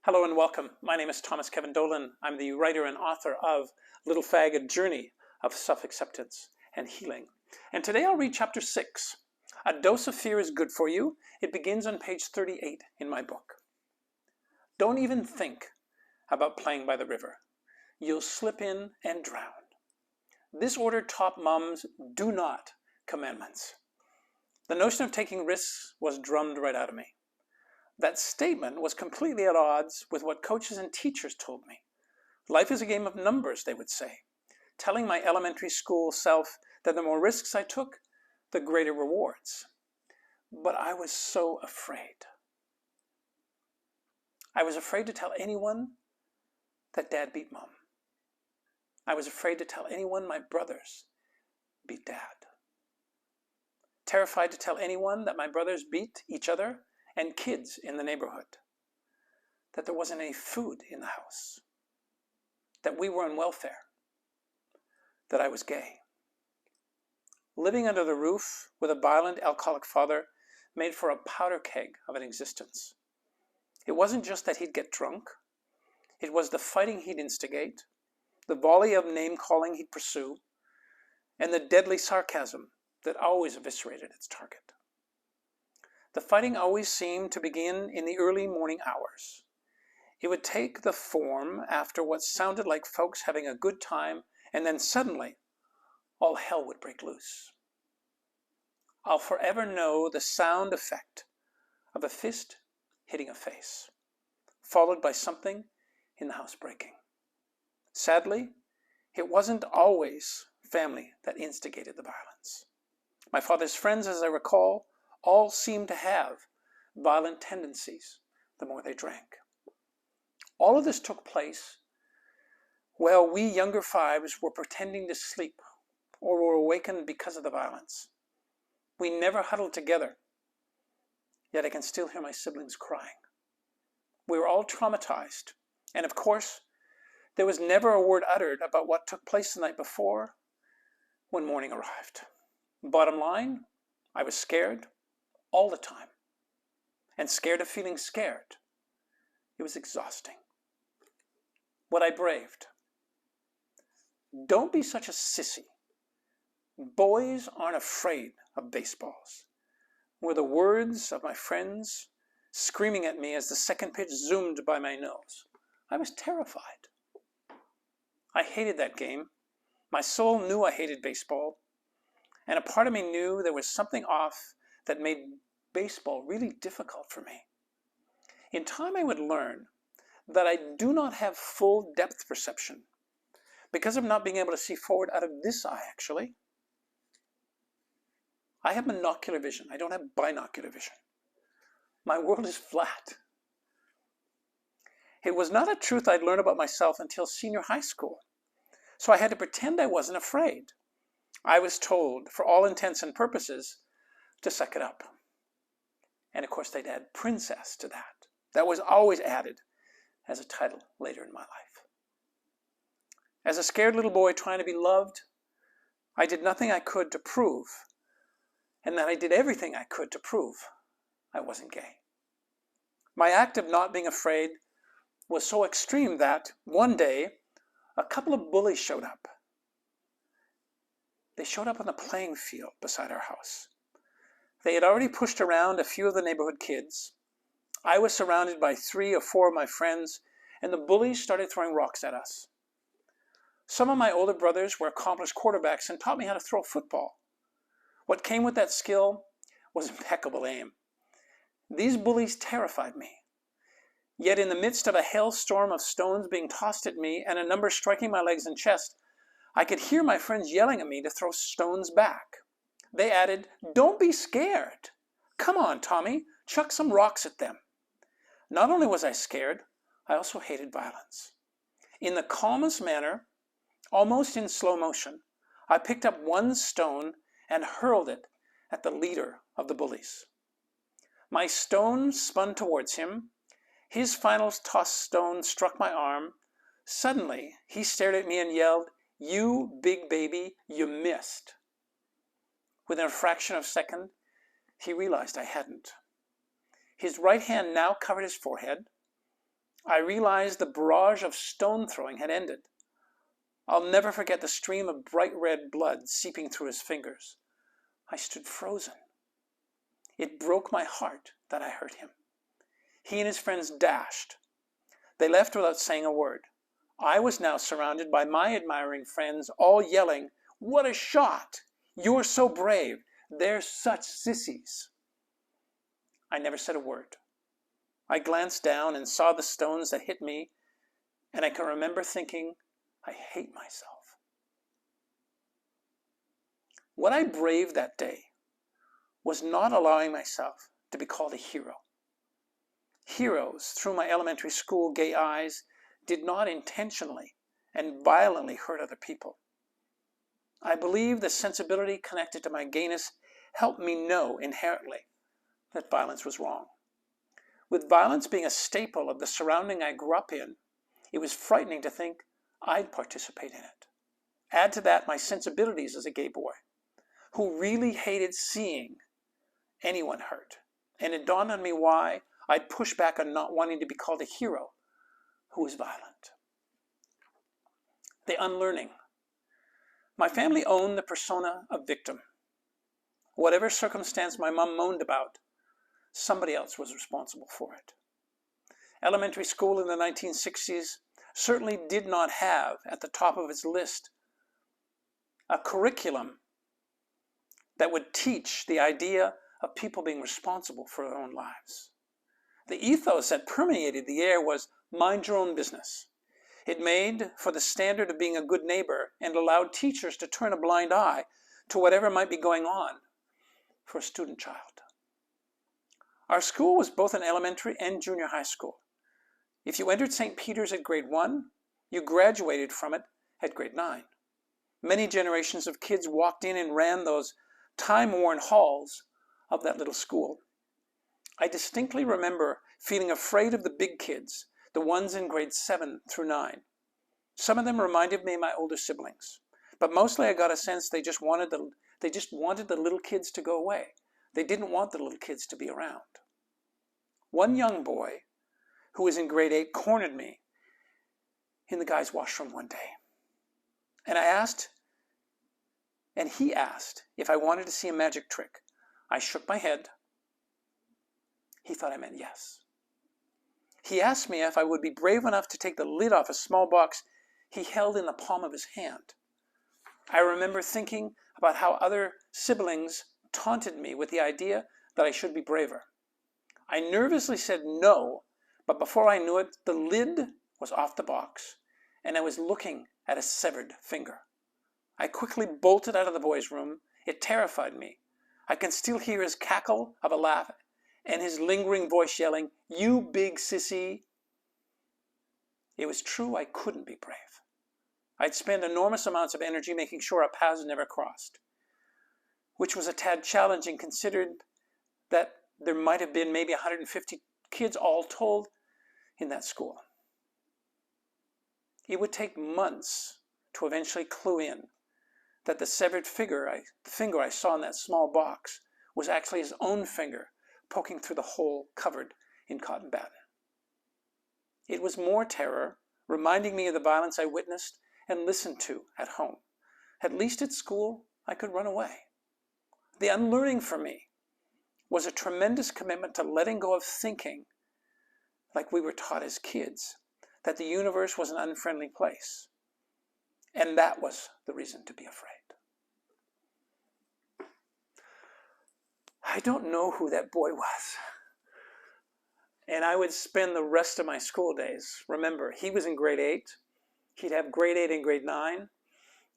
Hello and welcome. My name is Thomas Kevin Dolan. I'm the writer and author of Little Fag, A Journey of Self-Acceptance and Healing. And today I'll read chapter 6. A dose of fear is good for you. It begins on page 38 in my book. Don't even think about playing by the river. You'll slip in and drown. This order taught mums do not commandments. The notion of taking risks was drummed right out of me. That statement was completely at odds with what coaches and teachers told me. Life is a game of numbers, they would say, telling my elementary school self that the more risks I took, the greater rewards. But I was so afraid. I was afraid to tell anyone that Dad beat Mom. I was afraid to tell anyone my brothers beat Dad. Terrified to tell anyone that my brothers beat each other and kids in the neighborhood, that there wasn't any food in the house, that we were on welfare, that I was gay. Living under the roof with a violent alcoholic father made for a powder keg of an existence. It wasn't just that he'd get drunk, it was the fighting he'd instigate, the volley of name-calling he'd pursue, and the deadly sarcasm that always eviscerated its target. The fighting always seemed to begin in the early morning hours. It would take the form after what sounded like folks having a good time, and then suddenly, all hell would break loose. I'll forever know the sound effect of a fist hitting a face, followed by something in the house breaking. Sadly, it wasn't always family that instigated the violence. My father's friends, as I recall, all seemed to have violent tendencies the more they drank. All of this took place while we younger fives were pretending to sleep or were awakened because of the violence. We never huddled together, yet I can still hear my siblings crying. We were all traumatized, and of course, there was never a word uttered about what took place the night before when morning arrived. Bottom line, I was scared all the time, and scared of feeling scared. It was exhausting. What I braved. Don't be such a sissy. Boys aren't afraid of baseballs, were the words of my friends screaming at me as the second pitch zoomed by my nose. I was terrified. I hated that game. My soul knew I hated baseball, and a part of me knew there was something off that made baseball really difficult for me. In time, I would learn that I do not have full depth perception because of not being able to see forward out of this eye, actually. I have monocular vision. I don't have binocular vision. My world is flat. It was not a truth I'd learned about myself until senior high school, so I had to pretend I wasn't afraid. I was told, for all intents and purposes, to suck it up. And of course, they'd add princess to that. That was always added as a title later in my life. As a scared little boy trying to be loved, I did nothing I could to prove, and then I did everything I could to prove I wasn't gay. My act of not being afraid was so extreme that one day, a couple of bullies showed up. They showed up on the playing field beside our house. They had already pushed around a few of the neighborhood kids. I was surrounded by 3 or 4 of my friends, and the bullies started throwing rocks at us. Some of my older brothers were accomplished quarterbacks and taught me how to throw a football. What came with that skill was impeccable aim. These bullies terrified me. Yet in the midst of a hailstorm of stones being tossed at me and a number striking my legs and chest, I could hear my friends yelling at me to throw stones back. They added, "Don't be scared. Come on, Tommy, chuck some rocks at them." Not only was I scared, I also hated violence. In the calmest manner, almost in slow motion, I picked up one stone and hurled it at the leader of the bullies. My stone spun towards him. His final tossed stone struck my arm. Suddenly, he stared at me and yelled, "You big baby, you missed." Within a fraction of a second, he realized I hadn't. His right hand now covered his forehead. I realized the barrage of stone throwing had ended. I'll never forget the stream of bright red blood seeping through his fingers. I stood frozen. It broke my heart that I hurt him. He and his friends dashed. They left without saying a word. I was now surrounded by my admiring friends, all yelling, "What a shot! You're so brave! They're such sissies!" I never said a word. I glanced down and saw the stones that hit me, and I can remember thinking, I hate myself. What I braved that day was not allowing myself to be called a hero. Heroes, through my elementary school gay eyes, did not intentionally and violently hurt other people. I believe the sensibility connected to my gayness helped me know inherently that violence was wrong. With violence being a staple of the surrounding I grew up in, it was frightening to think I'd participate in it. Add to that my sensibilities as a gay boy, who really hated seeing anyone hurt, and it dawned on me why I'd push back on not wanting to be called a hero who was violent. The unlearning. My family owned the persona of victim. Whatever circumstance my mom moaned about, somebody else was responsible for it. Elementary school in the 1960s certainly did not have at the top of its list a curriculum that would teach the idea of people being responsible for their own lives. The ethos that permeated the air was mind your own business. It made for the standard of being a good neighbor and allowed teachers to turn a blind eye to whatever might be going on for a student child. Our school was both an elementary and junior high school. If you entered St. Peter's at grade 1, you graduated from it at grade 9. Many generations of kids walked in and ran those time-worn halls of that little school. I distinctly remember feeling afraid of the big kids, the ones in grades 7 through 9. Some of them reminded me of my older siblings, but mostly I got a sense they just wanted the little kids to go away. They didn't want the little kids to be around. One young boy who was in grade 8 cornered me in the guys' washroom one day. And he asked if I wanted to see a magic trick. I shook my head. He thought I meant yes. He asked me if I would be brave enough to take the lid off a small box he held in the palm of his hand. I remember thinking about how other siblings taunted me with the idea that I should be braver. I nervously said no, but before I knew it, the lid was off the box, and I was looking at a severed finger. I quickly bolted out of the boys' room. It terrified me. I can still hear his cackle of a laugh and his lingering voice yelling, "You big sissy." It was true I couldn't be brave. I'd spent enormous amounts of energy making sure our paths never crossed, which was a tad challenging considered that there might have been maybe 150 kids all told in that school. It would take months to eventually clue in that the severed finger I saw in that small box was actually his own finger poking through the hole covered in cotton batting. It was more terror, reminding me of the violence I witnessed and listened to at home. At least at school, I could run away. The unlearning for me was a tremendous commitment to letting go of thinking, like we were taught as kids, that the universe was an unfriendly place. And that was the reason to be afraid. I don't know who that boy was. And I would spend the rest of my school days. Remember, he was in grade 8. He'd have grade 8 and grade 9.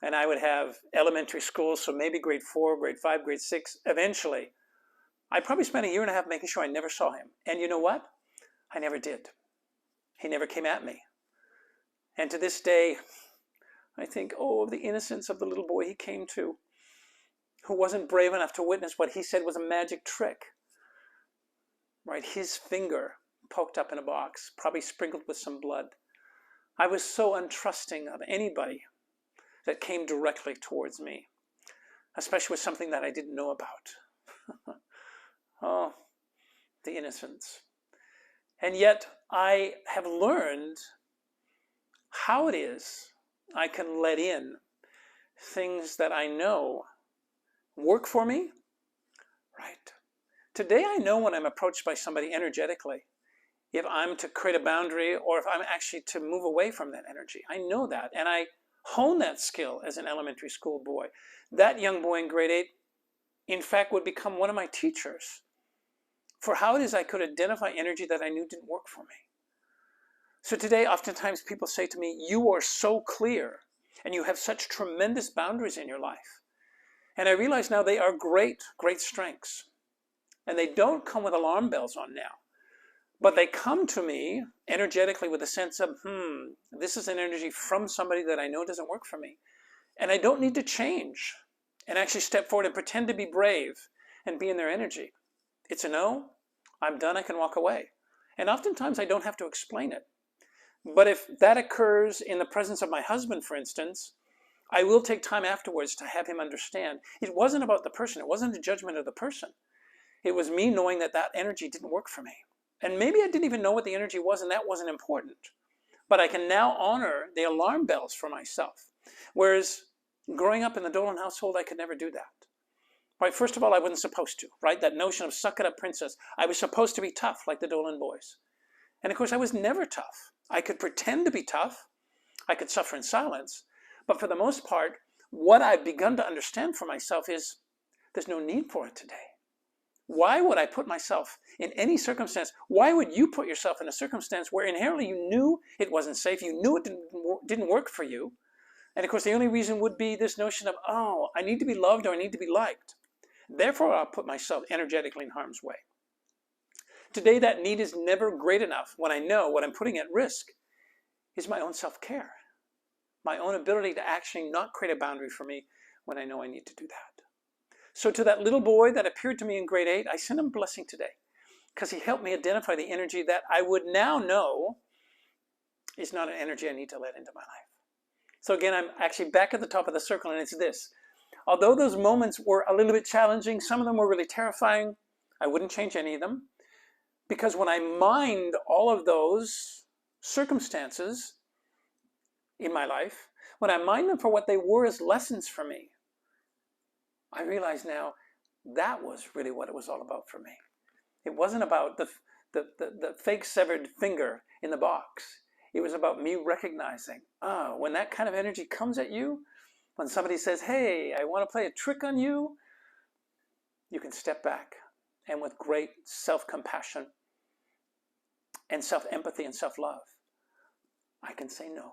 And I would have elementary school, so maybe grade 4, grade 5, grade 6. Eventually, I probably spent a year and a half making sure I never saw him. And you know what? I never did. He never came at me. And to this day, I think, oh, of the innocence of the little boy he came to, who wasn't brave enough to witness what he said was a magic trick. Right, his finger poked up in a box, probably sprinkled with some blood. I was so untrusting of anybody that came directly towards me, especially with something that I didn't know about. Oh, the innocence. And yet, I have learned how it is I can let in things that I know work for me, right? Today I know when I'm approached by somebody energetically, if I'm to create a boundary or if I'm actually to move away from that energy. I know that, and I hone that skill as an elementary school boy. That young boy in grade 8, in fact, would become one of my teachers for how it is I could identify energy that I knew didn't work for me. So today, oftentimes people say to me, you are so clear and you have such tremendous boundaries in your life. And I realize now they are great, great strengths. And they don't come with alarm bells on now. But they come to me energetically with a sense of, this is an energy from somebody that I know doesn't work for me. And I don't need to change and actually step forward and pretend to be brave and be in their energy. It's a no, I'm done, I can walk away. And oftentimes I don't have to explain it. But if that occurs in the presence of my husband, for instance, I will take time afterwards to have him understand. It wasn't about the person. It wasn't a judgment of the person. It was me knowing that that energy didn't work for me. And maybe I didn't even know what the energy was, and that wasn't important. But I can now honor the alarm bells for myself. Whereas growing up in the Dolan household, I could never do that. Right? First of all, I wasn't supposed to, right? That notion of suck it up, princess. I was supposed to be tough like the Dolan boys. And of course, I was never tough. I could pretend to be tough. I could suffer in silence. But for the most part, what I've begun to understand for myself is there's no need for it today. Why would I put myself in any circumstance? Why would you put yourself in a circumstance where inherently you knew it wasn't safe, you knew it didn't work for you? And of course, the only reason would be this notion of, oh, I need to be loved or I need to be liked. Therefore, I'll put myself energetically in harm's way. Today, that need is never great enough when I know what I'm putting at risk is my own self-care, my own ability to actually not create a boundary for me when I know I need to do that. So to that little boy that appeared to me in grade 8, I send him a blessing today because he helped me identify the energy that I would now know is not an energy I need to let into my life. So again, I'm actually back at the top of the circle, and it's this. Although those moments were a little bit challenging, some of them were really terrifying, I wouldn't change any of them. Because when I mined all of those circumstances in my life, when I mined them for what they were as lessons for me, I realize now that was really what it was all about for me. It wasn't about the fake severed finger in the box. It was about me recognizing, when that kind of energy comes at you, when somebody says, hey, I want to play a trick on you, you can step back. And with great self-compassion and self-empathy and self-love, I can say no.